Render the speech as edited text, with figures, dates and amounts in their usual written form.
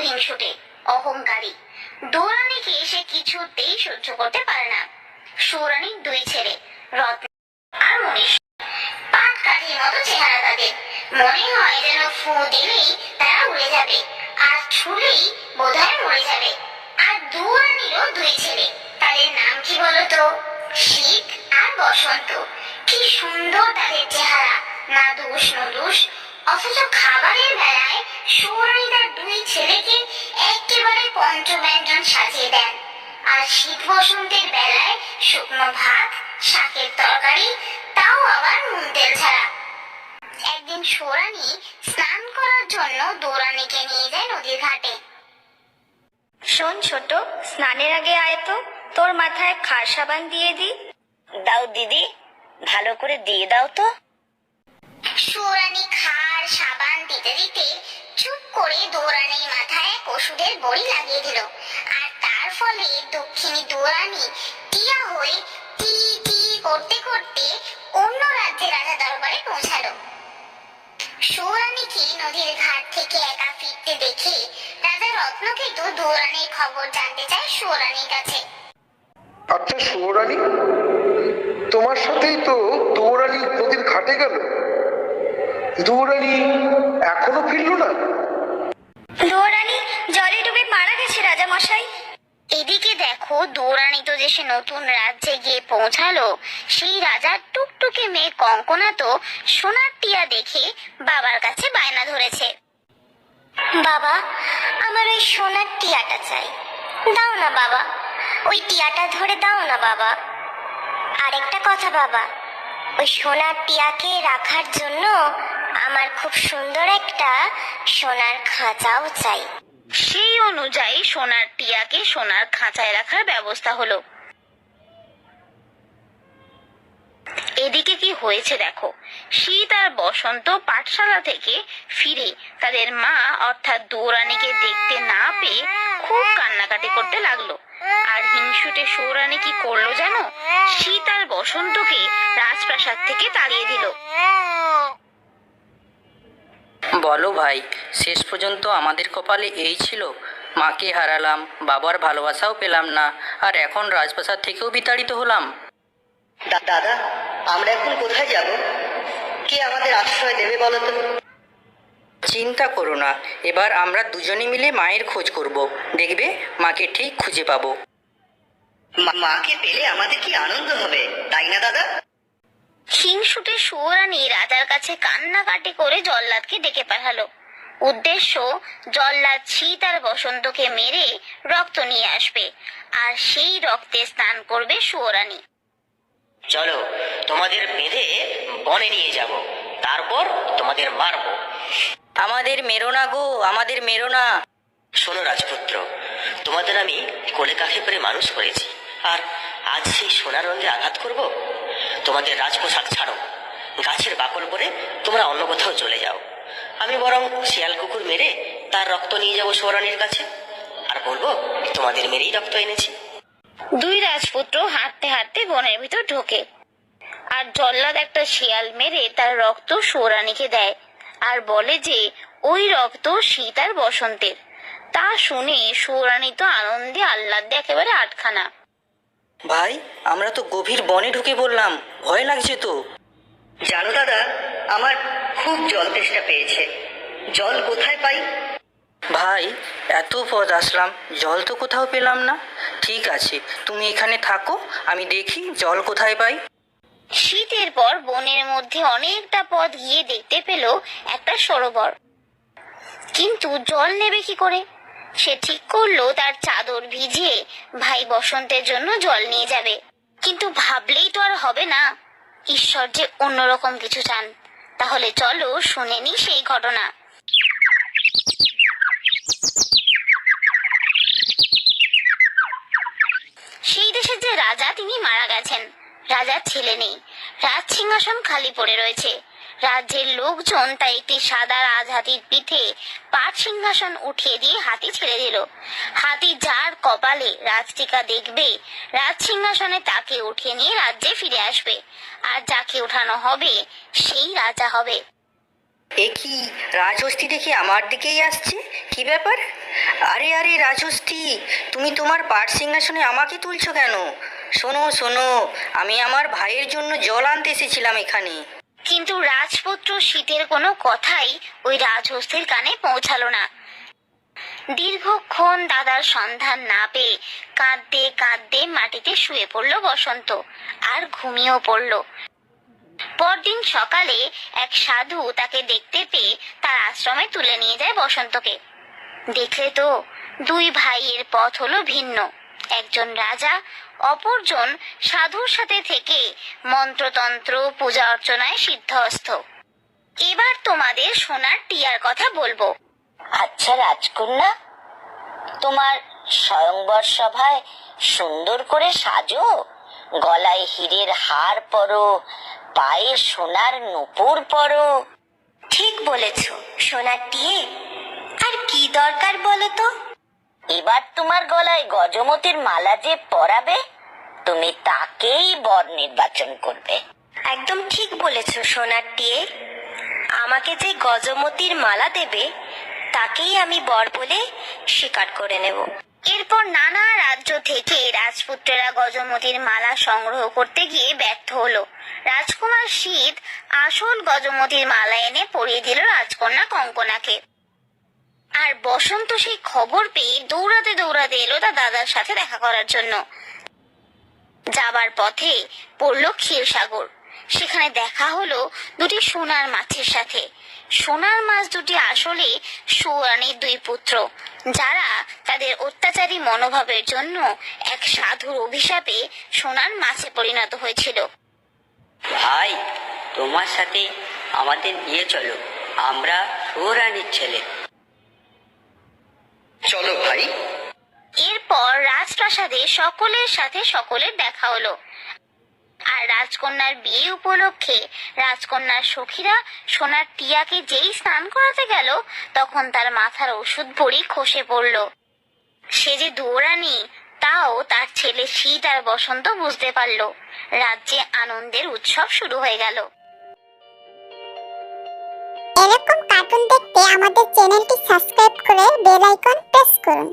হিংসুটে, অহংকারী। দৌড়ানিকে সে কিছুতেই সহ্য করতে পারে না। সুরানির দুই ছেলে রত্ন আর মনীষ, পাট কাঠির মতো চেহারা তাদের। মনে হয় যেন ফু দিলেই তারা উড়ে যাবে, আর ছুলেই বোধহয় মরে যাবে। আর দৌড়ানিরও দুই ছেলে, তাদের নাম কি বলতো? শীত আর বসন্ত। কি সুন্দর তাদের চেহারা, না দোষ নদোষ। অথচ খাবারের বেলায় সুরানি তার দুই ছেলেকে একেবারে পঞ্চব্যঞ্জন সাজিয়ে দেন। আর শীত বসন্তের বেলায় শুকনো ভাত, শাকের তরকারি, তাও আবার নুন তেল ছাড়া। একদিন সুরানি স্নান করার জন্য দৌড়ানিকে নিয়ে যায় নদীর ঘাটে। শোন ছোট, স্নানের আগে আয় তো, তোর মাথায় খার সাবান দিয়ে দি। দাও দিদি, ভালো করে দিয়ে দাও তো। সুরানি খার সাবান দিতে দিতে চুপ করে দৌড়ানির মাথায় এক ওষুধের বড়ি লাগিয়ে দিল। আর তার ফলে দক্ষিণী দৌড়ানি টিয়া হয়ে টি টি করতে করতে অন্য রাজ্যের রাজা দরবারে পৌঁছালো। সুরানিকে নদীর ঘাট থেকে একা ফিরতে দেখে রাজা রত্নকেতু দৌড়ানির খবর জানতে চায় সুরানির কাছে। আচ্ছা সুরানি, তোমার সাথেই তো দৌড়ানি নদীর ঘাটে গেল, দৌড়ানি এখনো ফিরলো না? দৌড়ানি জলে ডুবে মারা গেছে রাজা মশাই। এদিকে দেখো, দৌড়ানি তো যে সে নতুন রাজ্যে গিয়ে পৌঁছালো, সেই রাজার টুকটুকে মেয়ে কঙ্কনা তো সোনার টিয়া দেখে বাবার কাছে বায়না ধরেছে। বাবা, আমার ওই সোনার টিয়াটা চাই, দাও না বাবা, ওই টিয়াটা ধরে দাও না বাবা। আরেকটা কথা বাবা, ওই সোনার টিয়াকে রাখার জন্য আমার খুব সুন্দর একটা সোনার খাঁচাও চাই। সেই অনুযায়ী সোনার টিয়াকে সোনার খাঁচায় রাখার ব্যবস্থা হলো। এদিকে কি হয়েছে দেখো, শীত আর বসন্ত পাঠশালা থেকে ফিরে তাদের মা অর্থাৎ দৌড়ানিকে দেখতে না পেয়ে খুব কান্নাকাটি করতে লাগলো। আর হিংসুটে সৌরানি কি করলো জানো? শীত আর বসন্তকে রাজপ্রাসাদ থেকে তাড়িয়ে দিল। বলো ভাই, শেষ পর্যন্ত আমাদের কপালে এই ছিল, মাকে হারালাম, বাবার ভালোবাসাও পেলাম না, আর এখন রাজপ্রাসাদ থেকেও বিতাড়িত হলাম। দাদা, আমরা এখন কোথায় যাব? কে আমাদের আশ্রয় দেবে বলো তো? চিন্তা করো না, এবার আমরা দুজনে মিলে মায়ের খোঁজ করব, দেখবে মাকে ঠিক খুঁজে পাবো। মাকে পেলে আমাদের কি আনন্দ হবে, তাই না দাদা? হিংসুটে সৌরানি রাজার কাছে কান্নাকাটি করে জল্লাদকে ডেকে পাঠালো। উদ্দেশ্য, জল্লাদ শীত আর বসন্তকে মেরে রক্ত নিয়ে আসবে, আর সেই রক্তে স্নান করবে সৌরানি। চলো, তোমাদের বেঁধে বনে নিয়ে যাব, তারপর তোমাদের মারবো। আমাদের মেরো না গো, আমাদের মেরো না। শোনো রাজপুত্র, তোমাদের আমি কোলে কাঁখে করে মানুষ করেছি, আর আজ সেই সোনার রঙে আঘাত করব? তোমাদের রাজপোশাক ছাড়ো, গাছের বাকল পরে তোমরা অন্য কোথাও চলে যাও। আমি বরং শিয়াল কুকুর মেরে তার রক্ত নিয়ে যাব সৌরানির কাছে, আর বলবো তোমাদের মেরেই রক্ত এনেছি। দুই রাজপুত্র হাঁটতে হাঁটতে বনের ভিতর ঢোকে, আর জল্লাদ একটা শিয়াল মেরে তার রক্ত সৌরানিকে দেয়, আর বলে যে ওই রক্ত শীত আর বসন্তের। তা শুনে সৌরানি তো আনন্দে আহ্লাদে একেবারে আটখানা। ভাই, আমরা তো গভীর বনে ঢুকে পড়লাম, ভয় লাগছে তো। জানো দাদা, আমার খুব জল তেষ্টা পেয়েছে, জল কোথায় পাই? ভাই, এত পথ আসলাম, জল তো কোথাও পেলাম না। ঠিক আছে, তুমি এখানে থাকো, আমি দেখি জল কোথায় পাই। শীতের পর বনের মধ্যে অনেকটা পথ গিয়ে দেখতে পেল একটা সরোবর, কিন্তু জল নেবে কি করে? সে ঠিক করলো তার চাদর ভিজিয়ে ভাই বসন্তের জন্য জল নিয়ে যাবে। কিন্তু ভাবলেই তো আর হবে না, ঈশ্বর যে অন্যরকম কিছু চান। তাহলে চলো শুনে নি সেই ঘটনা। সেই দেশের যে রাজা, তিনি মারা গেছেন। রাজার ছেলে নেই, রাজ সিংহাসন খালি পড়ে রয়েছে। রাজ্যের লোকজন তাই একটি সাদা রাজহাতির পিঠে পাট সিংহাসন উঠিয়ে দিয়ে হাতি ছেড়ে দিল। হাতি যার কপালে রাজটিকা দেখবে, রাজ সিংহাসনে তাকে উঠিয়ে নিয়ে রাজ্যে ফিরে আসবে, আর যাকে উঠানো হবে সেই রাজা হবে। এ কি, রাজহস্তি দেখি আমার দিকেই আসছে, কি ব্যাপার? আরে আরে রাজহস্তি, তুমি তোমার পাট সিংহাসনে আমাকে তুলছো কেন? শোনো শোনো, আমি আমার ভাইয়ের জন্য জল আনতে এসেছিলাম এখানে। কিন্তু রাজপুত্র শীতের কোনো কথাই ওই রাজহস্তির কানে পৌঁছালো না। দীর্ঘক্ষণ দাদার সন্ধান না পেয়ে কাঁদতে কাঁদতে মাটিতে শুয়ে পড়ল বসন্ত, আর ঘুমিয়েও পড়ল। পরদিন সকালে এক সাধু তাকে দেখতে পেয়ে তার আশ্রমে তুলে নিয়ে যায় বসন্তকে। দেখলে তো, দুই ভাইয়ের পথ হলো ভিন্ন। একজন রাজা, অপরজন সাধুর সাথে থেকে মন্ত্রতন্ত্র পূজা অর্চনায় সিদ্ধহস্ত। এবার তোমাদের সোনার টিয়ার কথা বলবো। আচ্ছা রাজকন্যা, তোমার স্বয়ংবর সভায় সুন্দর করে সাজো, গলায় হীরের হার পরো, পায়ে সোনার নূপুর পরো। ঠিক বলেছ সোনার টিয়ে, আর কি দরকার বলো তো? এবার তোমার গলায় গজমতির মালা যে পরাবে, তুমি তাকেই বর নির্বাচন করবে। একদম ঠিক বলেছ সোনার টিয়ে, আমাকে যে গজমতির মালা দেবে তাকেই আমি বর বলে স্বীকার করে নেব। এরপর নানা রাজ্য থেকে রাজপুত্রেরা গজমতির মালা সংগ্রহ করতে গিয়ে ব্যর্থ হলো। রাজকুমার শীত আসল গজমতির মালা এনে পরিয়ে দিল রাজকন্যা কঙ্কনাকে। আর বসন্ত সেই খবর পেয়ে দৌড়াতে দৌড়াতে এলো তার দাদার সাথে দেখা করার জন্য। যাবার পথে পড়লো ক্ষীরসাগর। সেখানে দেখা হলো দুটি সোনার মাছের সাথে। সোনার মাছ দুটি আসলে সুরানীর দুই পুত্র, যারা তাদের অত্যাচারী মনোভাবের জন্য এক সাধুর অভিশাপে সোনার মাছে পরিণত হয়েছিল। ভাই, তোমার সাথে আমাদের নিয়ে চলো, আমরা সুরানীর ছেলে। চলো ভাই। এরপর রাজপ্রাসাদে সকলের সাথে সকলের দেখা হলো। আর রাজকন্যার বিয়ে উপলক্ষে রাজকন্যার সখীরা সোনার টিয়াকে যেই স্নান করাতে গেল, তখন তার মাথার ওষুধ ভরি খসে পড়ল। সে যে দুয়োরানী তাও তার ছেলে শীত আর বসন্ত বুঝতে পারল। রাজ্যে আনন্দের উৎসব শুরু হয়ে গেল। এরকম কার্টুন দেখতে আমাদের চ্যানেলটি সাবস্ক্রাইব করে বেল আইকন প্রেস করুন।